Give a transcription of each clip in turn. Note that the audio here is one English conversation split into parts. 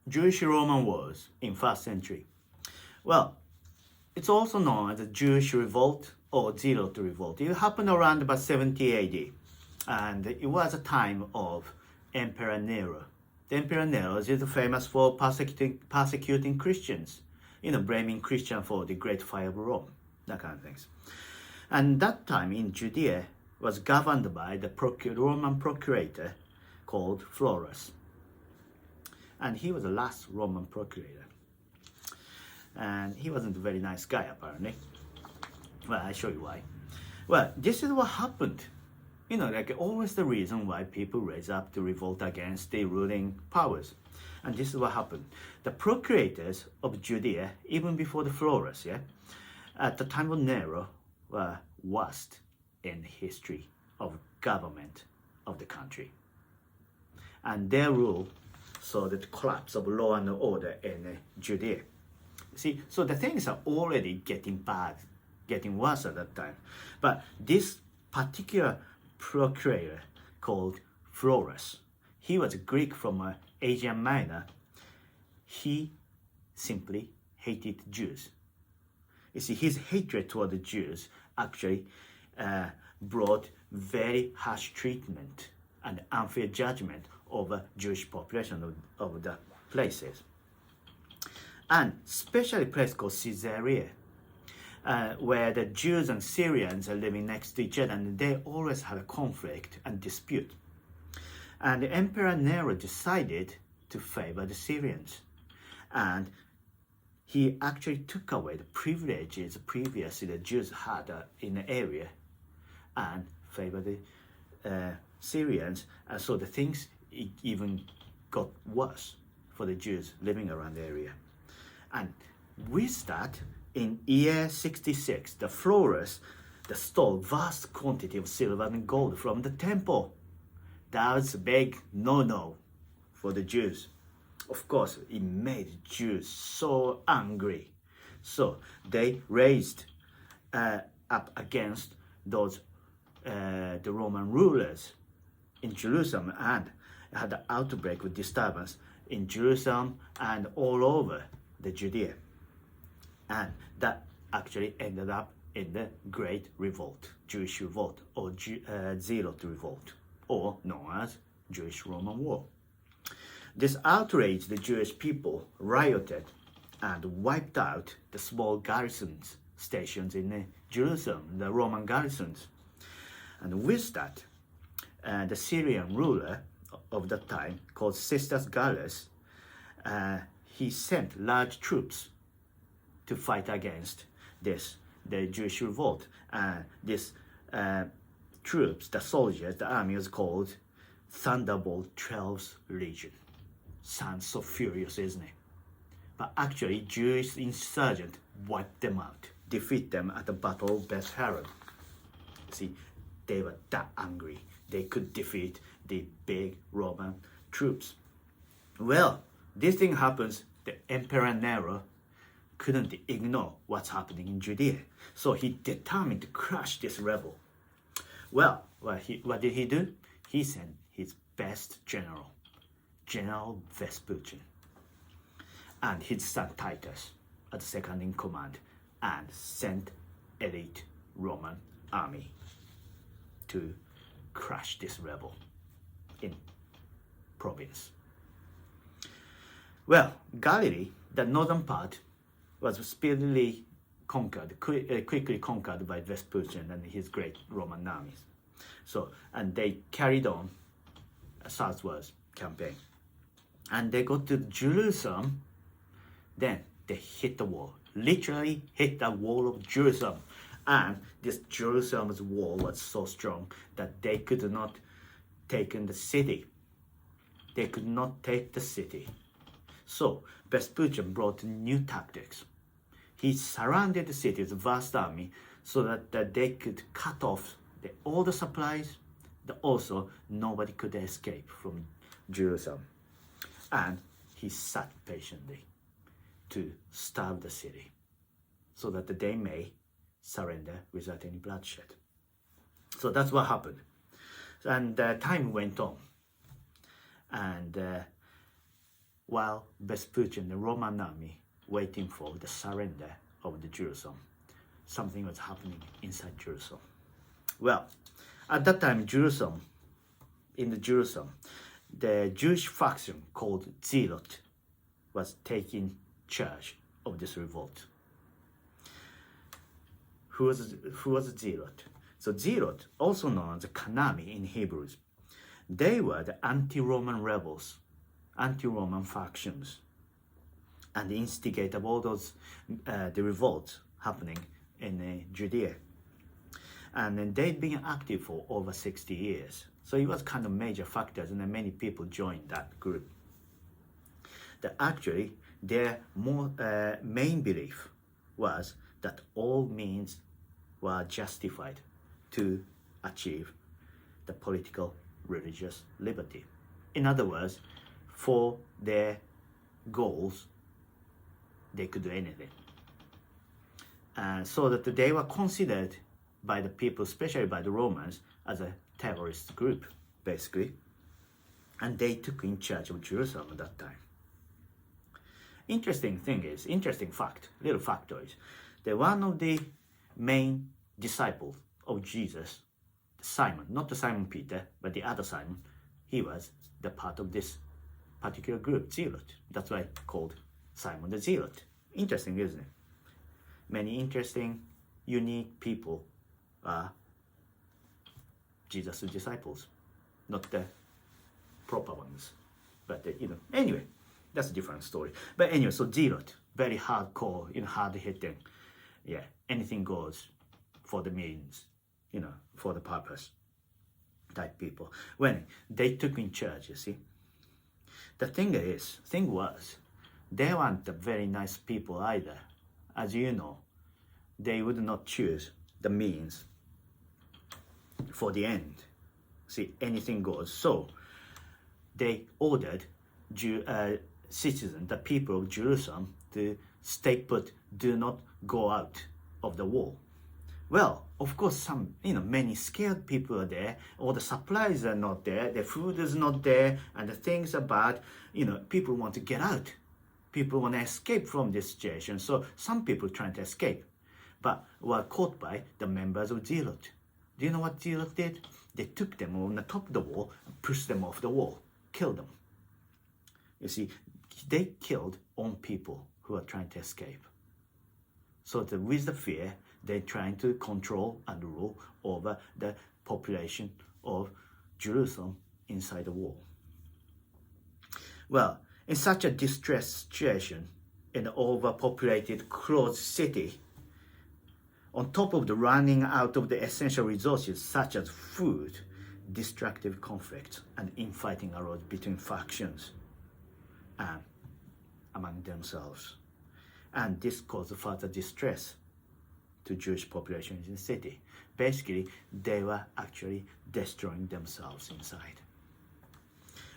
Jewish-Roman wars in 1st century. Well, it's also known as the Jewish Revolt or Zealot Revolt. It happened around about 70 AD, and it was a time of Emperor Nero. The Emperor Nero is famous for persecuting Christians, blaming Christians for the Great Fire of Rome, that kind of things. And that time in Judea was governed by the Roman procurator called Florus. And he was the last Roman procurator. And he wasn't a very nice guy, apparently. Well, I'll show you why. Well, this is what happened. Always the reason why people raise up to revolt against the ruling powers. And this is what happened. The procurators of Judea, even before the Florus, at the time of Nero, were worst in the history of government of the country. And their rule saw the collapse of law and order in Judea. See, so the things are already getting bad, getting worse at that time. But this particular procurator called Florus, he was a Greek from Asia Minor. He simply hated Jews. You see, his hatred toward the Jews actually brought very harsh treatment and unfair judgment over Jewish population of the places. And especially a place called Caesarea, where the Jews and Syrians are living next to each other, and they always had a conflict and dispute. And the Emperor Nero decided to favor the Syrians. And he actually took away the privileges previously the Jews had in the area and favored the Syrians. And so the things even got worse for the Jews living around the area. And with that, in year 66, the Florus stole vast quantity of silver and gold from the temple. That was a big no-no for the Jews. Of course, it made Jews so angry. So they raised up against those the Roman rulers in Jerusalem, and had an outbreak of disturbance in Jerusalem and all over the Judea. And that actually ended up in the Great Revolt, Jewish Revolt, or Zealot Revolt, or known as Jewish-Roman War. This outraged the Jewish people, rioted, and wiped out the small garrisons stations in Jerusalem, the Roman garrisons. And with that, the Syrian ruler of that time, called Sistus Gallus, he sent large troops to fight against the Jewish revolt. These troops, the soldiers, the army was called Thunderbolt 12th Legion. Sounds so furious, isn't it? But actually, Jewish insurgents wiped them out, defeat them at the Battle of Beth Horon. See, they were that angry. They could defeat the big Roman troops. Well, this thing happens, the Emperor Nero couldn't ignore what's happening in Judea. So he determined to crush this rebel. Well, what did he do? He sent his best general, General Vespuccian, and his son Titus as second in command, and sent elite Roman army to crush this rebel in province. Well, Galilee, the northern part, was speedily conquered, quickly conquered by Vespuccian and his great Roman armies. So, and they carried on a southwards campaign. And they got to Jerusalem, then they hit the wall, literally hit the wall of Jerusalem. And this Jerusalem's wall was so strong that they could not take the city. They could not take the city. So Vespuccian brought new tactics. He surrounded the city with a vast army so that they could cut off all the supplies. Also, nobody could escape from Jerusalem. And he sat patiently to starve the city so that they may surrender without any bloodshed. So that's what happened. And time went on. And while Vespucci, the Roman army, waiting for the surrender of the Jerusalem. Something was happening inside Jerusalem. Well, at that time, in Jerusalem, the Jewish faction called Zealot was taking charge of this revolt. Who was a Zealot? So Zealot, also known as Kanami in Hebrews, they were the anti-Roman rebels, anti-Roman factions, and the instigator of all those the revolts happening in Judea. And then they'd been active for over 60 years. So it was kind of major factors, and then many people joined that group. That actually their main belief was that all means were justified to achieve the political religious liberty. In other words, for their goals, they could do anything. So that they were considered by the people, especially by the Romans, as a terrorist group, basically. And they took in charge of Jerusalem at that time. Interesting fact, little factoid, that one of the main disciples of Jesus, Simon, not the Simon Peter, but the other Simon, he was the part of this particular group, Zealot. That's why called Simon the Zealot. Interesting, isn't it? Many interesting, unique people are Jesus' disciples, not the proper ones. But, anyway, that's a different story. But anyway, so Zealot, very hardcore, hard-hitting. Yeah, anything goes for the means, for the purpose type people. When they took in charge, you see, the thing was, they weren't the very nice people either. As you know, they would not choose the means for the end. See, anything goes. So they ordered citizens, the people of Jerusalem, to stay put, do not go out of the wall. Well, of course, some, many scared people are there, or the supplies are not there, the food is not there, and the things are bad. People want to get out. People want to escape from this situation. So some people trying to escape, but were caught by the members of Zealot. Do you know what Zealot did? They took them on the top of the wall and pushed them off the wall, killed them. You see, they killed own people who are trying to escape. So with the fear, they're trying to control and rule over the population of Jerusalem inside the wall. Well, in such a distressed situation, in an overpopulated, closed city, on top of the running out of the essential resources such as food, destructive conflicts and infighting arose between factions and among themselves. And this caused further distress to Jewish populations in the city. Basically, they were actually destroying themselves inside.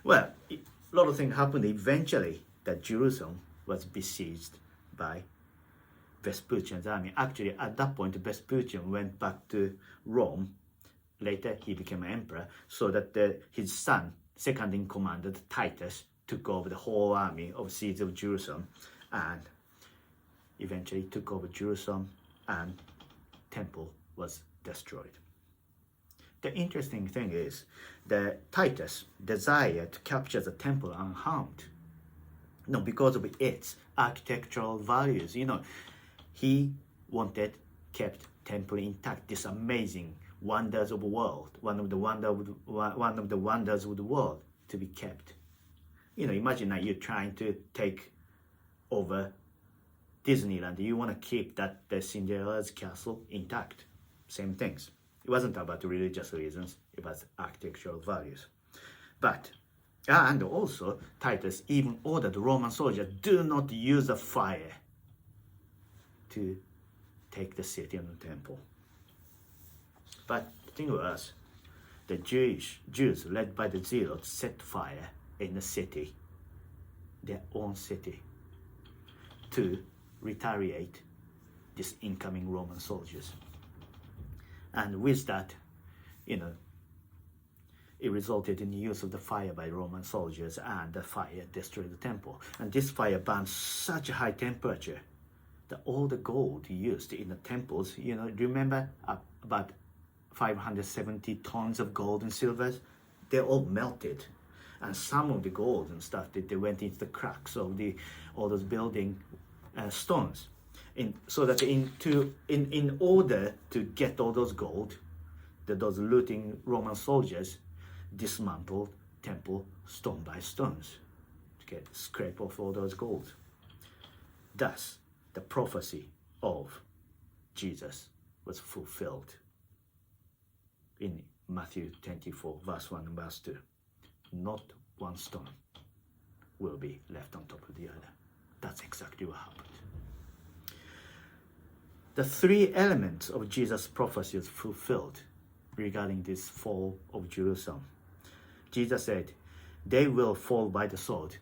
Well, a lot of things happened eventually that Jerusalem was besieged by Vespucci's army. Actually, at that point, Vespuccian went back to Rome. Later, he became emperor, so that his son, second in command, Titus, took over the whole army of siege of Jerusalem, and eventually took over Jerusalem, and temple was destroyed. The interesting thing is that Titus desired to capture the temple unharmed. Because of its architectural values. He kept temple intact. This amazing wonders of the world, one of the wonders of the world to be kept. Imagine that you're trying to take over Disneyland. You want to keep the Cinderella's castle intact. Same things. It wasn't about religious reasons. It was architectural values. And also Titus even ordered the Roman soldiers, do not use the fire to take the city and the temple. But the thing was, the Jews led by the Zealots set fire in the city, their own city, to retaliate these incoming Roman soldiers. And with that, it resulted in the use of the fire by Roman soldiers, and the fire destroyed the temple. And this fire burned such a high temperature that all the gold used in the temples, remember about 570 tons of gold and silvers, they all melted. And some of the gold and stuff, they went into the cracks of all those building stones. So that in order to get all those gold, those looting Roman soldiers dismantled temple stone by stones to scrape off all those gold. Thus, the prophecy of Jesus was fulfilled in Matthew 24, verse 1 and verse 2. Not one stone will be left on top of the other. That's exactly what happened. The three elements of Jesus' prophecy was fulfilled regarding this fall of Jerusalem. Jesus said, they will fall by the sword.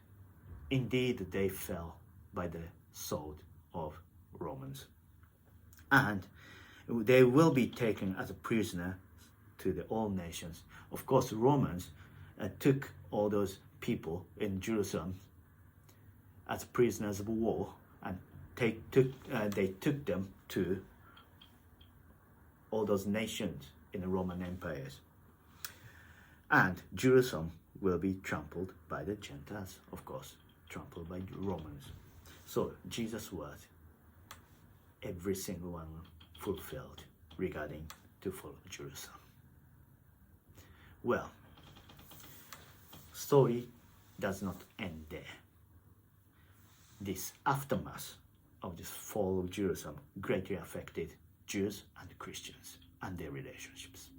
Indeed, they fell by the sword of Romans. And they will be taken as a prisoner to all nations. Of course, Romans took all those people in Jerusalem as prisoners of war, and they took them to all those nations in the Roman empires. And Jerusalem will be trampled by the Gentiles, of course, trampled by Romans. So Jesus' word, every single one fulfilled regarding to fall of Jerusalem. Well, story does not end there. This aftermath of this fall of Jerusalem greatly affected Jews and Christians and their relationships.